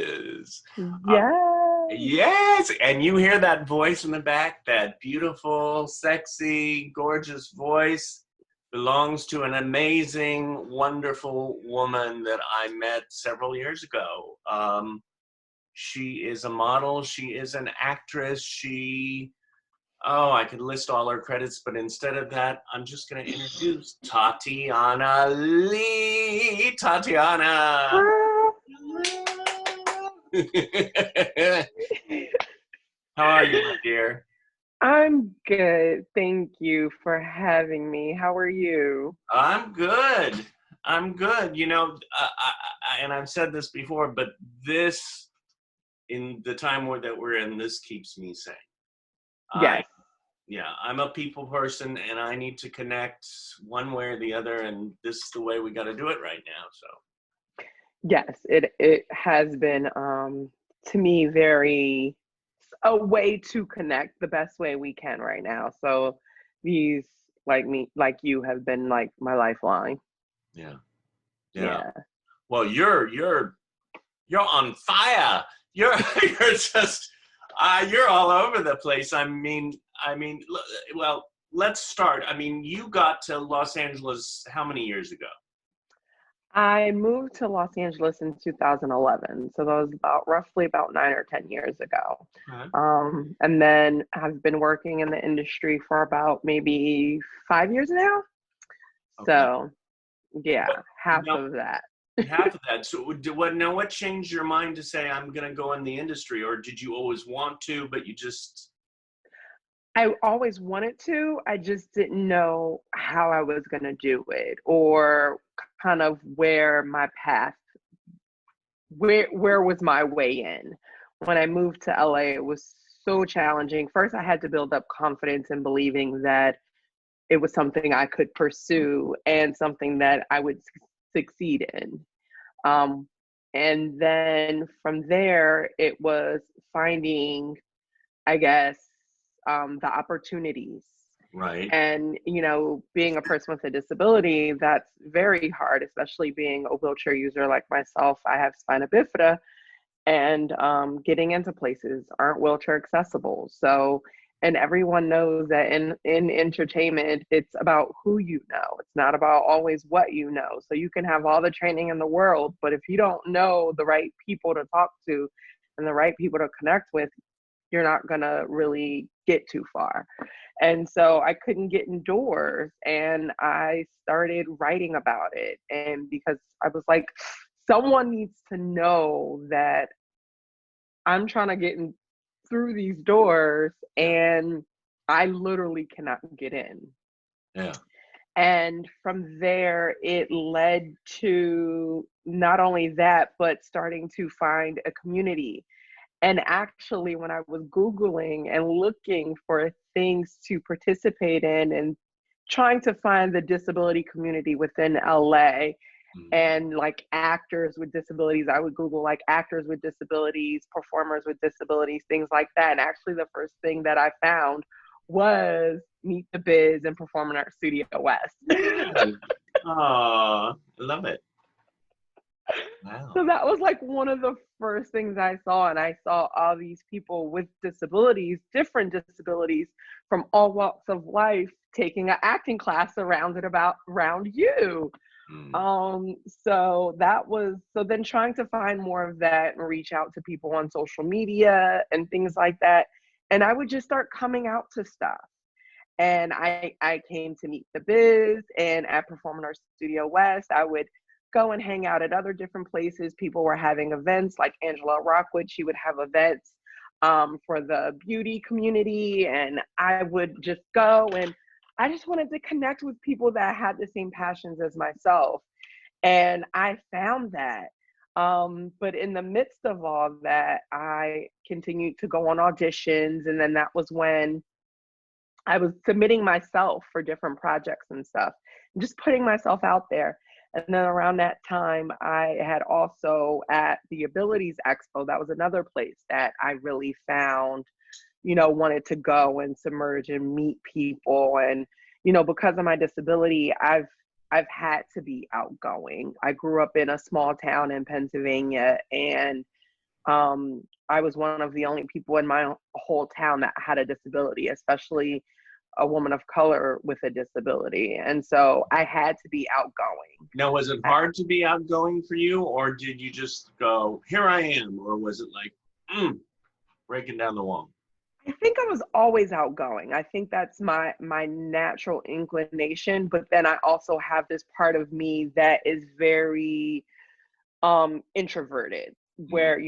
is. Yes. Yes, and you hear that voice in the back, that beautiful, sexy, gorgeous voice belongs to an amazing, wonderful woman that I met several years ago. She is a model, she is an actress, I could list all her credits, but instead of that, I'm just going to introduce Tatiana Lee. Tatiana. How are you, my dear? I'm good. Thank you for having me. How are you? I'm good. I'm good. And I've said this before, but this, in the time that we're in, this keeps me sane. Yes. I'm a people person, and I need to connect one way or the other, and this is the way we got to do it right now. So. Yes, it has been to me very a way to connect the best way we can right now. So these like you have been like my lifeline. Yeah. Yeah. Well, you're on fire. You're you're just you're all over the place. Well, let's start. I mean, you got to Los Angeles how many years ago? I moved to Los Angeles in 2011, so that was roughly about 9 or 10 years ago. Uh-huh. And then I've been working in the industry for about maybe 5 years now. Okay. So yeah, half No. of that. Half of that. So what changed your mind to say I'm going to go in the industry, or did you always want to, but you just? I always wanted to, I just didn't know how I was going to do it or kind of where my path, where was my way in. When I moved to LA, it was so challenging. First, I had to build up confidence in believing that it was something I could pursue and something that I would succeed in. Um, and then from there, it was finding, I guess, the opportunities. Right. And, being a person with a disability, that's very hard, especially being a wheelchair user like myself. I have spina bifida, and getting into places aren't wheelchair accessible. So, and everyone knows that in entertainment, it's about who you know. It's not about always what you know. So you can have all the training in the world, but if you don't know the right people to talk to and the right people to connect with, you're not gonna really get too far. And so I couldn't get indoors, and I started writing about it. And because I was like, someone needs to know that I'm trying to get in through these doors and I literally cannot get in. Yeah. And from there, it led to not only that, but starting to find a community. And actually, when I was Googling and looking for things to participate in and trying to find the disability community within LA, and like actors with disabilities, I would Google like actors with disabilities, performers with disabilities, things like that. And actually, the first thing that I found was Meet the Biz and Performing Arts Studio West. Oh, love it. Wow. So that was like one of the first things I saw. And I saw all these people with disabilities, different disabilities from all walks of life, taking an acting class around you. So then trying to find more of that and reach out to people on social media and things like that. And I would just start coming out to stuff. And I came to Meet the Biz, and at Performing Arts Studio West, I would go and hang out at other different places. People were having events, like Angela Rockwood, she would have events for the beauty community, and I would just go, and I just wanted to connect with people that had the same passions as myself. And I found that. But in the midst of all that, I continued to go on auditions. And then that was when I was submitting myself for different projects and stuff, and just putting myself out there. And then around that time, I had also at the Abilities Expo, that was another place that I really found, wanted to go and submerge and meet people. And, because of my disability, I've had to be outgoing. I grew up in a small town in Pennsylvania, and I was one of the only people in my whole town that had a disability, especially a woman of color with a disability. And so I had to be outgoing. Now, was it hard to be outgoing for you, or did you just go, here I am? Or was it like, breaking down the wall? I think I was always outgoing. I think that's my natural inclination, but then I also have this part of me that is very introverted, where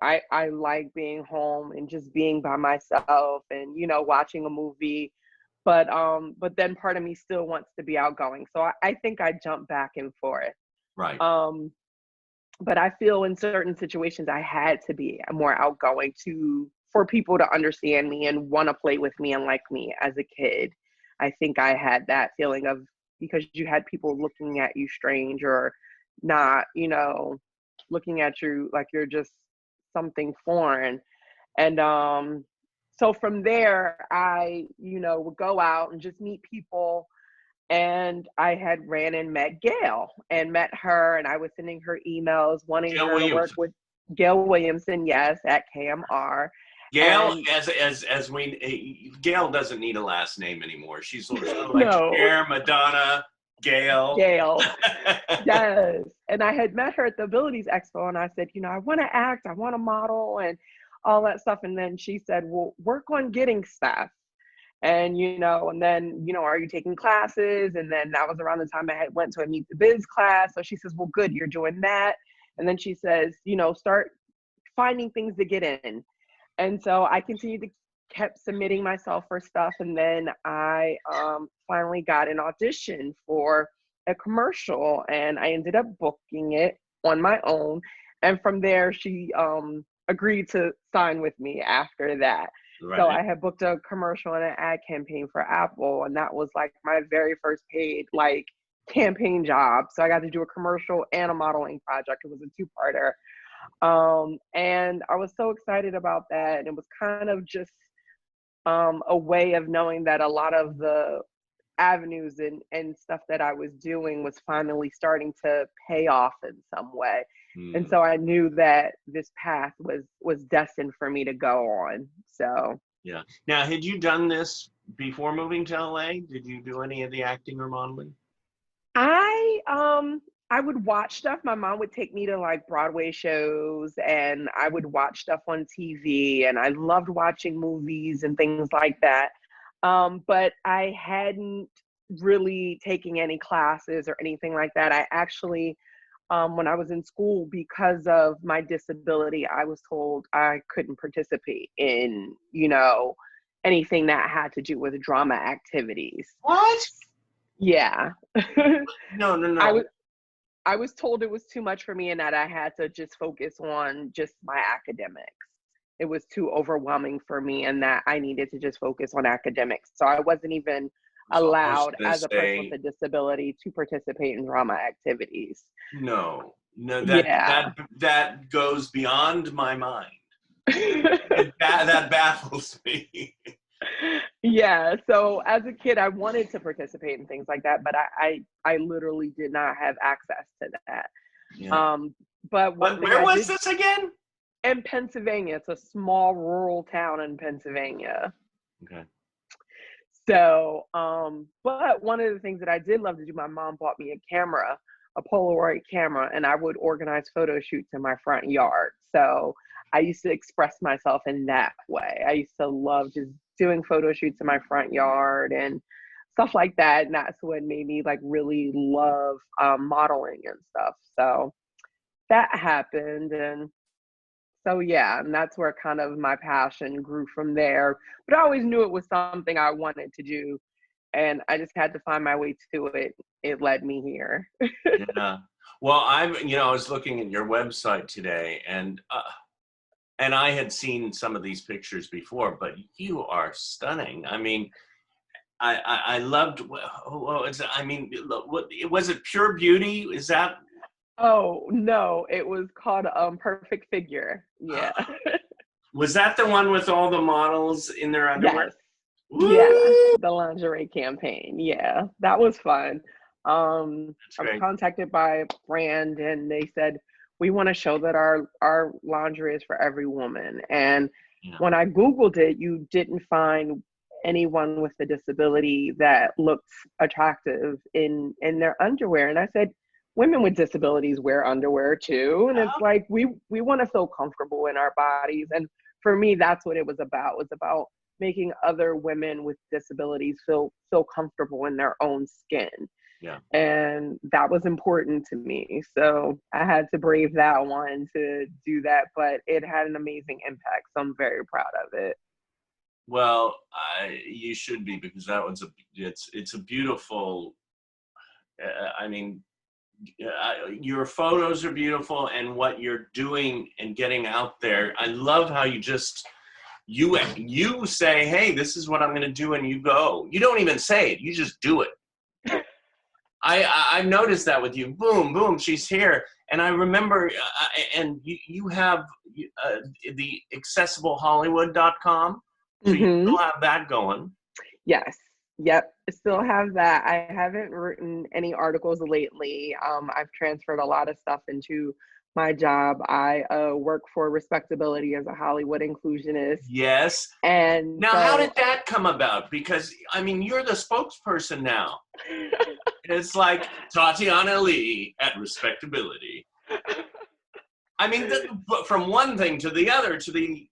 I like being home and just being by myself and watching a movie, but then part of me still wants to be outgoing, so I think I jump back and forth. Right. But I feel in certain situations I had to be more outgoing for people to understand me and want to play with me and like me as a kid. I think I had that feeling of, because you had people looking at you strange or not, looking at you like you're just something foreign. And so from there, I, would go out and just meet people. And I had ran and met Gail and met her, and I was sending her emails wanting Gail her to work Williamson. with Gail Williamson, yes, at KMR. Gail, And Gail doesn't need a last name anymore. She's sort of like no, Cher, Madonna, Gail. Gail, yes. And I had met her at the Abilities Expo, and I said, I want to act, I want to model, and all that stuff. And then she said, well, work on getting stuff. And, and then, are you taking classes? And then that was around the time I had went to a Meet the Biz class. So she says, well, good, you're doing that. And then she says, start finding things to get in. And so I continued to kept submitting myself for stuff. And then I finally got an audition for a commercial, and I ended up booking it on my own. And from there, she agreed to sign with me after that. Right. So I had booked a commercial and an ad campaign for Apple, and that was like my very first paid campaign job. So I got to do a commercial and a modeling project. It was a two-parter. And I was so excited about that. And it was kind of just a way of knowing that a lot of the avenues and stuff that I was doing was finally starting to pay off in some way. And so I knew that this path was destined for me to go on. So yeah. Now, had you done this before moving to LA? Did you do any of the acting or modeling? I would watch stuff. My mom would take me to Broadway shows, and I would watch stuff on TV, and I loved watching movies and things like that. But I hadn't really taken any classes or anything like that. I actually, when I was in school, because of my disability, I was told I couldn't participate in, anything that had to do with drama activities. What? Yeah. No. I was told it was too much for me and that I had to just focus on just my academics. It was too overwhelming for me and that I needed to just focus on academics. So I wasn't even allowed as a person with a disability to participate in drama activities. No, Yeah. that goes beyond my mind. That baffles me. Yeah. So as a kid, I wanted to participate in things like that, but I literally did not have access to that. Yeah. But where was this again? In Pennsylvania. It's a small rural town in Pennsylvania. Okay. So, but one of the things that I did love to do, my mom bought me a Polaroid camera, and I would organize photo shoots in my front yard. So I used to express myself in that way. I used to love just doing photo shoots in my front yard and stuff like that. And that's what made me really love modeling and stuff. So that happened. And so, yeah, and that's where kind of my passion grew from there. But I always knew it was something I wanted to do, and I just had to find my way to it. It led me here. Yeah. Well, I was looking at your website today, and I had seen some of these pictures before, but you are stunning. I mean, I loved. Well, was it Pure Beauty? Is that? Oh, no, it was called Perfect Figure. Yeah. Was that the one with all the models in their underwear? Yes. Yeah, the lingerie campaign. Yeah, that was fun. I was contacted by a brand, and they said, We want to show that our lingerie is for every woman. And Yeah. when I Googled it, you didn't find anyone with a disability that looked attractive in their underwear. And I said, women with disabilities wear underwear too. And it's like we want to feel comfortable in our bodies. And for me, that's what it was about. It was about making other women with disabilities feel comfortable in their own skin. Yeah. And that was important to me. So I had to brave that one to do that, but it had an amazing impact. So I'm very proud of it. Well, you should be, because that one's it's a beautiful, I mean, your photos are beautiful, and what you're doing and getting out there. I love how you just, you say, hey, this is what I'm going to do, and you go. You don't even say it. You just do it. I noticed that with you. Boom, boom, she's here. And I remember, and you have the accessiblehollywood.com. So you still have that going. Yes. Yep. I still have that. I haven't written any articles lately. I've transferred a lot of stuff into my job. I work for Respectability as a Hollywood inclusionist. Yes. And now, so, how did that come about? Because, I mean, you're the spokesperson now. It's like Tatiana Lee at Respectability. I mean, from one thing to the other to the,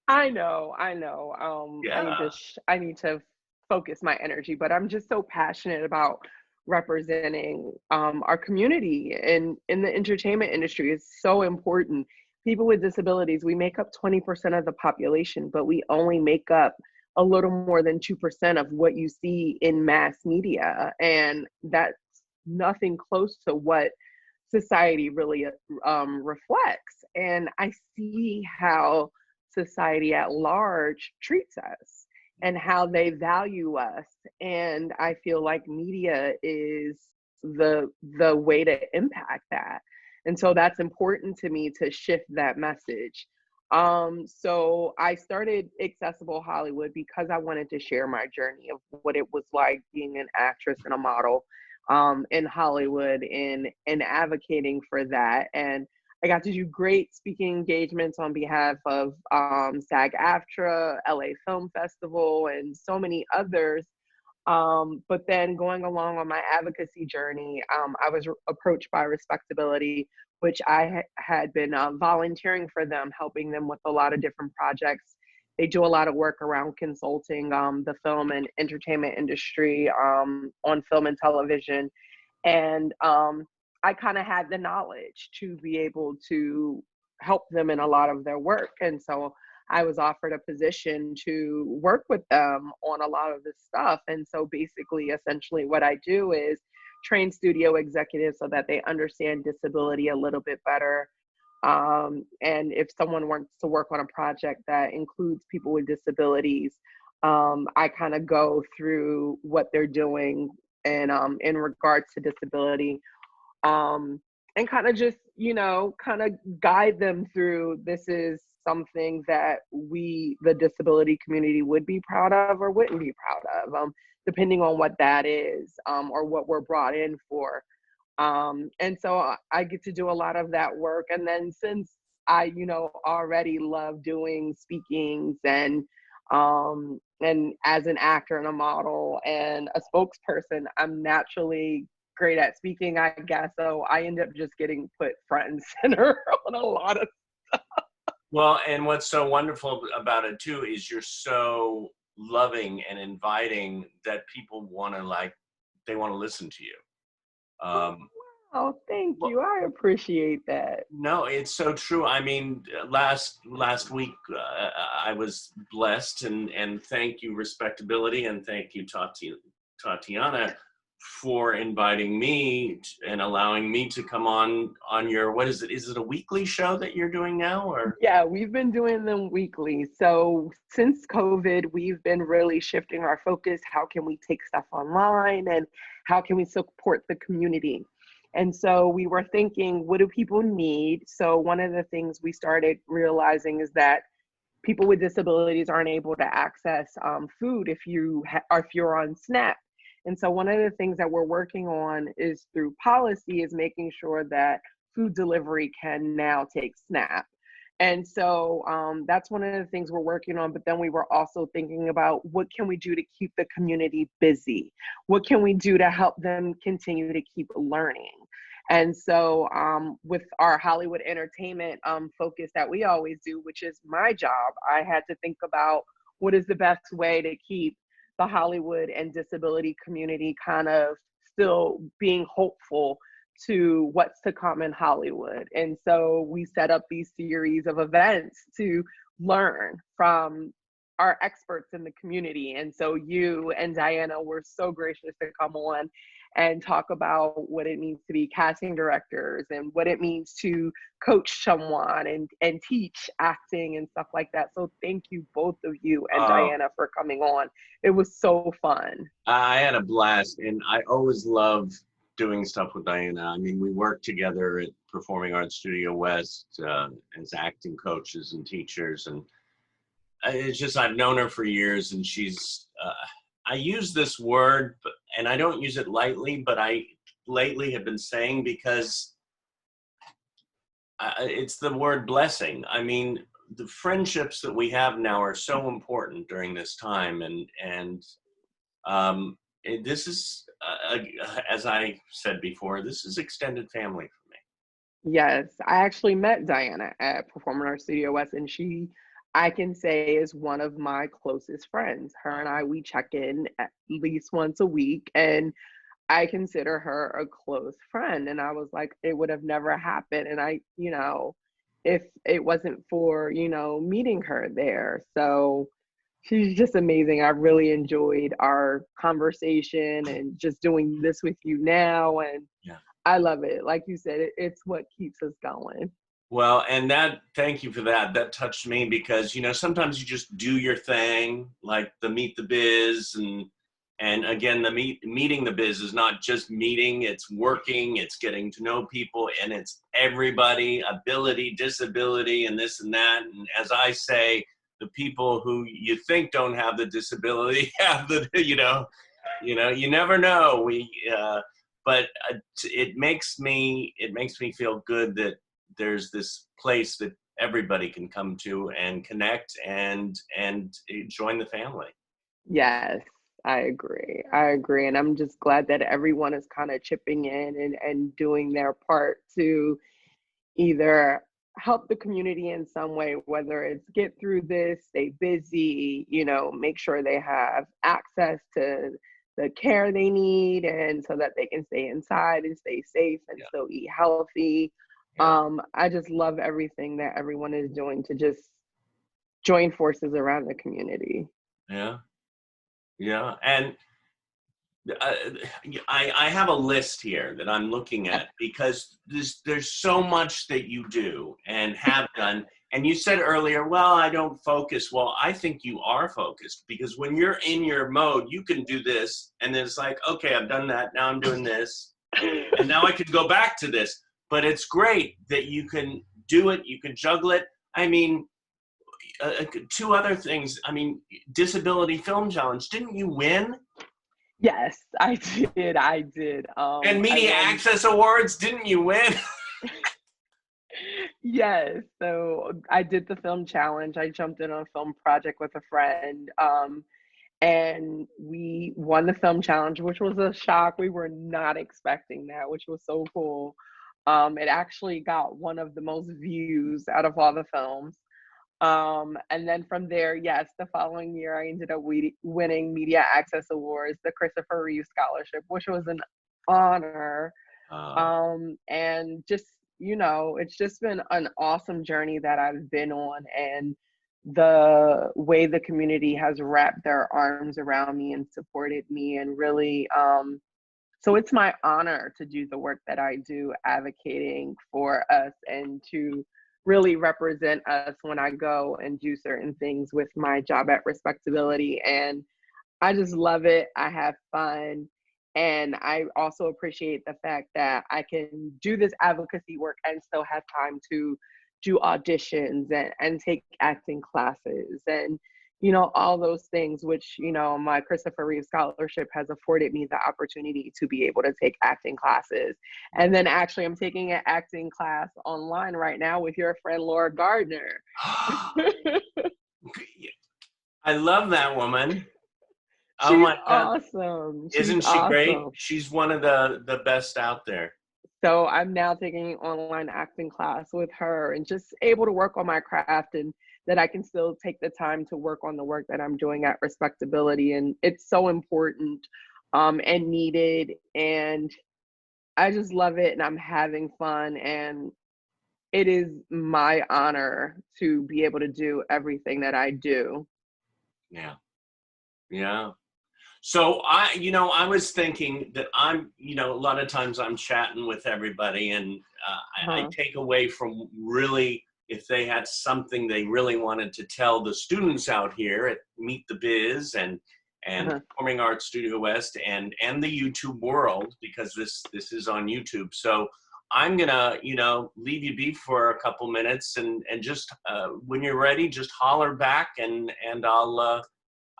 I know. Yeah. I need to focus my energy, but I'm just so passionate about representing our community in the entertainment industry. Is so important. People with disabilities, we make up 20% of the population, but we only make up a little more than 2% of what you see in mass media. And that's nothing close to what society really reflects. And I see how society at large treats us and how they value us. And I feel like media is the way to impact that. And so that's important to me to shift that message. So I started Accessible Hollywood because I wanted to share my journey of what it was like being an actress and a model in Hollywood and advocating for that. And I got to do great speaking engagements on behalf of SAG-AFTRA, LA Film Festival, and so many others. But then going along on my advocacy journey, I was approached by Respectability, which I had been volunteering for them, helping them with a lot of different projects. They do a lot of work around consulting the film and entertainment industry on film and television. And I kind of had the knowledge to be able to help them in a lot of their work. And so I was offered a position to work with them on a lot of this stuff. And so basically, essentially what I do is train studio executives so that they understand disability a little bit better. And if someone wants to work on a project that includes people with disabilities, I kind of go through what they're doing and in regards to disability, and kind of just, kind of guide them through, this is something that the disability community would be proud of or wouldn't be proud of, depending on what that is, or what we're brought in for. And so I get to do a lot of that work. And then since I, already love doing speakings and as an actor and a model and a spokesperson, I'm naturally great at speaking, I guess. So I end up just getting put front and center on a lot of stuff. Well, and what's so wonderful about it too is you're so loving and inviting that people want to listen to you. Oh, thank you. I appreciate that. No, it's so true. I mean, last week I was blessed, and thank you, Respectability, and thank you, Tatiana, for inviting me and allowing me to come on your, what is it? Is it a weekly show that you're doing now, or? Yeah, we've been doing them weekly. So since COVID, we've been really shifting our focus. How can we take stuff online, and how can we support the community? And so we were thinking, what do people need? So one of the things we started realizing is that people with disabilities aren't able to access food if you're on SNAP. And so one of the things that we're working on is through policy is making sure that food delivery can now take Snap. And so that's one of the things we're working on. But then we were also thinking about what can we do to keep the community busy? What can we do to help them continue to keep learning? And so with our Hollywood entertainment focus that we always do, which is my job, I had to think about what is the best way to keep the Hollywood and disability community kind of still being hopeful to what's to come in Hollywood. And so we set up these series of events to learn from our experts in the community. And so you and Diana were so gracious to come on and talk about what it means to be casting directors and what it means to coach someone and teach acting and stuff like that. So thank you, both of you and Diana, for coming on. It was so fun. I had a blast, and I always love doing stuff with Diana. I mean, we worked together at Performing Arts Studio West as acting coaches and teachers, and it's just, I've known her for years, and she's, I use this word, and I don't use it lightly, but I lately have been saying, because it's the word blessing. I mean, the friendships that we have now are so important during this time, and this is, as I said before, this is extended family for me. Yes, I actually met Diana at Performing Arts Studio West, and she, I can say, is one of my closest friends. Her and I, we check in at least once a week, and I consider her a close friend. And I was like, it would have never happened. And I, if it wasn't for, meeting her there. So she's just amazing. I really enjoyed our conversation and just doing this with you now. And Yeah. I love it. Like you said, it's what keeps us going. Well, and thank you for that. That touched me because, sometimes you just do your thing, like the Meet the Biz, and again, the meeting the biz is not just meeting, it's working, it's getting to know people, and it's everybody, ability, disability, and this and that. And as I say, the people who you think don't have the disability have the, you never know. But it makes me feel good that there's this place that everybody can come to and connect and join the family. Yes, I agree. And I'm just glad that everyone is kind of chipping in and doing their part to either help the community in some way, whether it's get through this, stay busy, make sure they have access to the care they need, and so that they can stay inside and stay safe and still eat healthy. I just love everything that everyone is doing to just join forces around the community. Yeah, and I have a list here that I'm looking at because there's so much that you do and have done. And you said earlier, well, I don't focus. Well, I think you are focused, because when you're in your mode, you can do this, and then it's like, okay, I've done that. Now I'm doing this, and now I could go back to this. But it's great that you can do it. You can juggle it. I mean, two other things. I mean, Disability Film Challenge. Didn't you win? Yes, I did. And Media Access Awards, didn't you win? Yes. So I did the film challenge. I jumped in on a film project with a friend. And we won the film challenge, which was a shock. We were not expecting that, which was so cool. It actually got one of the most views out of all the films. And then from there, yes, the following year, I ended up winning Media Access Awards, the Christopher Reeve Scholarship, which was an honor. And just, it's just been an awesome journey that I've been on, and the way the community has wrapped their arms around me and supported me, and really, so it's my honor to do the work that I do, advocating for us and to really represent us when I go and do certain things with my job at Respectability. And I just love it. I have fun. And I also appreciate the fact that I can do this advocacy work and still have time to do auditions and take acting classes and, all those things, which, my Christopher Reeve Scholarship has afforded me the opportunity to be able to take acting classes. And then actually I'm taking an acting class online right now with your friend Laura Gardner. I love that woman. Oh She's my God. awesome. Isn't She's she great? awesome. She's one of the best out there. So I'm now taking an online acting class with her and just able to work on my craft, and that I can still take the time to work on the work that I'm doing at Respectability. And it's so important and needed. And I just love it, and I'm having fun. And it is my honor to be able to do everything that I do. Yeah. Yeah. So I was thinking that a lot of times I'm chatting with everybody, and I take away from really, if they had something they really wanted to tell the students out here at Meet the Biz and Performing Arts Studio West and the YouTube world, because this is on YouTube. So I'm gonna, leave you be for a couple minutes, and just when you're ready, just holler back, and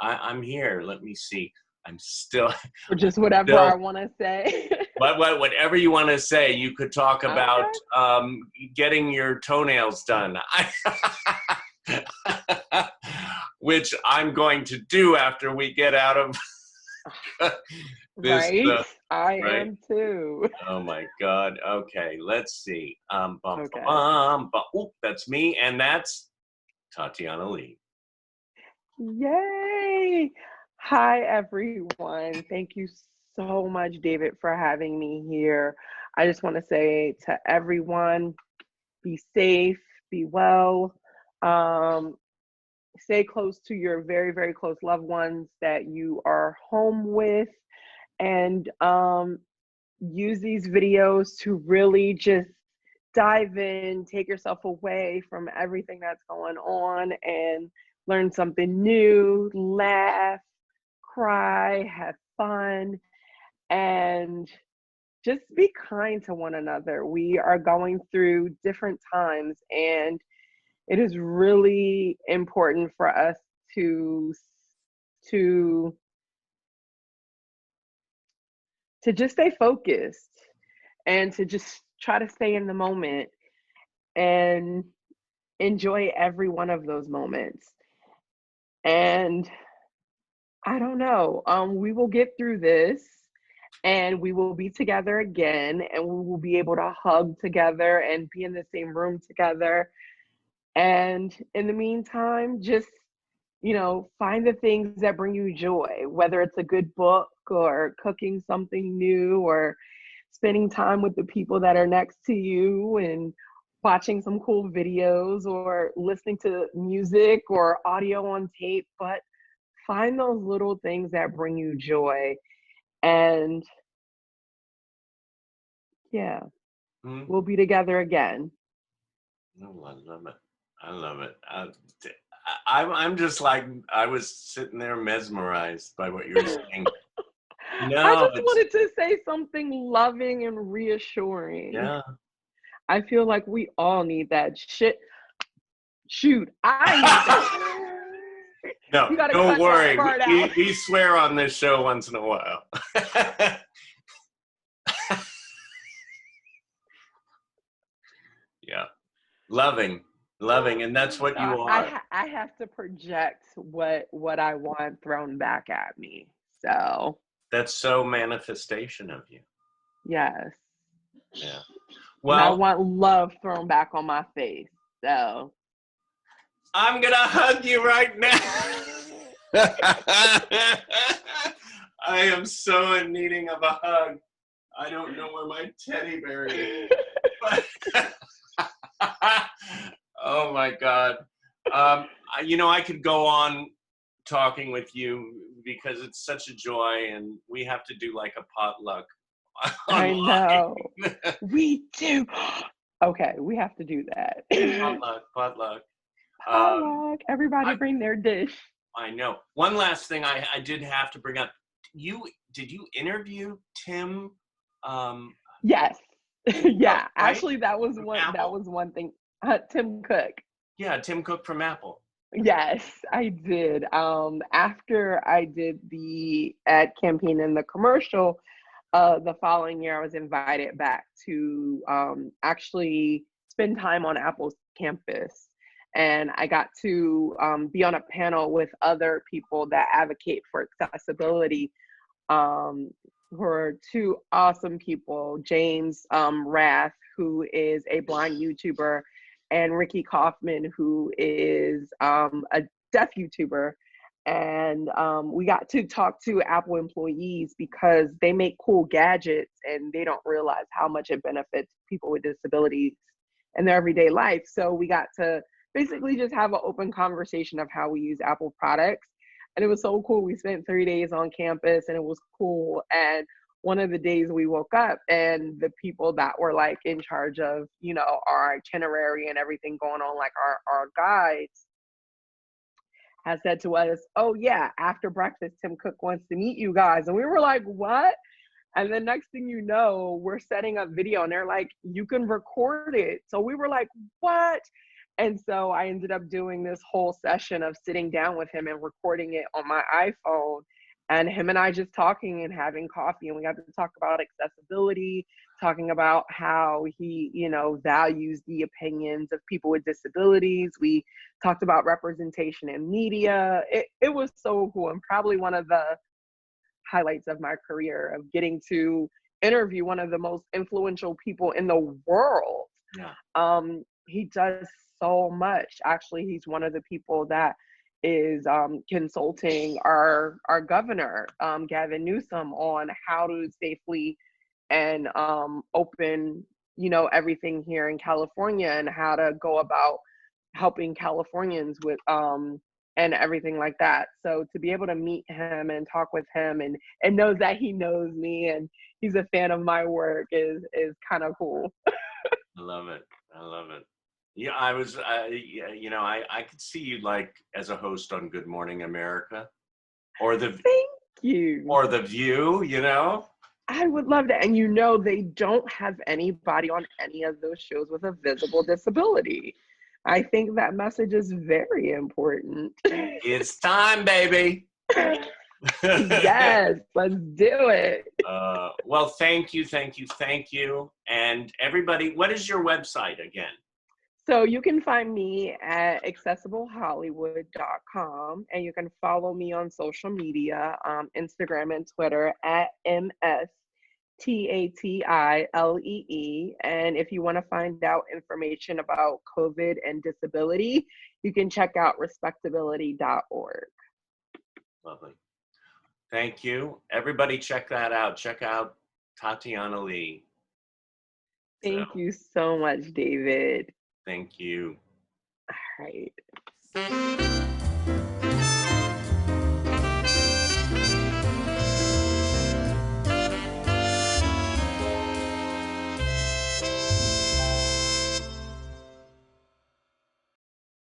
I'm here. Let me see. I'm still. Or just whatever I want to say. Whatever you want to say. You could talk about getting your toenails done, which I'm going to do after we get out of this. Right? I am too. Oh my God. Okay, let's see. That's me, and that's Tatiana Lee. Yay! Hi, everyone. Thank you so much, David, for having me here. I just want to say to everyone, be safe, be well, stay close to your very, very close loved ones that you are home with, and use these videos to really just dive in, take yourself away from everything that's going on, and learn something new, laugh, cry, have fun, and just be kind to one another. We are going through different times, and it is really important for us to just stay focused and to just try to stay in the moment and enjoy every one of those moments. And I don't know, we will get through this, and we will be together again, and we will be able to hug together and be in the same room together. And in the meantime, just, find the things that bring you joy, whether it's a good book or cooking something new or spending time with the people that are next to you and watching some cool videos or listening to music or audio on tape. But find those little things that bring you joy. And yeah, we'll be together again. Oh, I love it. I love it. I'm just like, I was sitting there mesmerized by what you were saying. I just wanted to say something loving and reassuring. Yeah. I feel like we all need that shit. Shoot, I need that. No, don't worry. We swear on this show once in a while. Yeah. Loving, and that's what you are. I have to project what I want thrown back at me. So that's so manifestation of you. Yes. Yeah. Well, and I want love thrown back on my face. So I'm gonna hug you right now. I am so in needing of a hug. I don't know where my teddy bear is. Oh my God. I could go on talking with you because it's such a joy, and we have to do like a potluck. I know. We do. Okay, we have to do that. Potluck. Everybody bring their dish. I know. One last thing I did have to bring up. Did you interview Tim? Yes. Yeah. Right? Actually, that was one thing. Tim Cook. Yeah, Tim Cook from Apple. Yes, I did. After I did the ad campaign and the commercial, the following year I was invited back to actually spend time on Apple's campus. And I got to be on a panel with other people that advocate for accessibility, who are two awesome people, James Rath, who is a blind YouTuber, and Ricky Kaufman, who is a deaf YouTuber. And we got to talk to Apple employees because they make cool gadgets and they don't realize how much it benefits people with disabilities in their everyday life. So we got to basically just have an open conversation of how we use Apple products. And it was so cool. We spent 3 days on campus and it was cool. And one of the days we woke up and the people that were like in charge of, you know, our itinerary and everything going on, like our guides, has said to us, "Oh yeah, after breakfast, Tim Cook wants to meet you guys." And we were like, "What?" And the next thing you know, we're setting up video and they're like, "You can record it." So we were like, "What?" And so I ended up doing this whole session of sitting down with him and recording it on my iPhone, and him and I just talking and having coffee. And we got to talk about accessibility, talking about how he, you know, values the opinions of people with disabilities. We talked about representation in media. It was so cool, and probably one of the highlights of my career, of getting to interview one of the most influential people in the world. Yeah. He does so much. Actually, he's one of the people that is consulting our governor, Gavin Newsom, on how to safely and open, you know, everything here in California, and how to go about helping Californians with and everything like that. So to be able to meet him and talk with him, and knows that he knows me and he's a fan of my work is kind of cool. I love it. I love it. Yeah, you know, I could see you like as a host on Good Morning America, or Thank you. The View. You know. I would love that. And you know, they don't have anybody on any of those shows with a visible disability. I think that message is very important. It's time, baby. Yes, let's do it. Well, thank you, thank you, thank you. And everybody, what is your website again? So you can find me at accessiblehollywood.com, and you can follow me on social media, Instagram and Twitter at MSTATILEE. And if you want to find out information about COVID and disability, you can check out respectability.org. Lovely. Thank you. Everybody check that out. Check out Tatiana Lee. Thank you so much, David. Thank you. All right.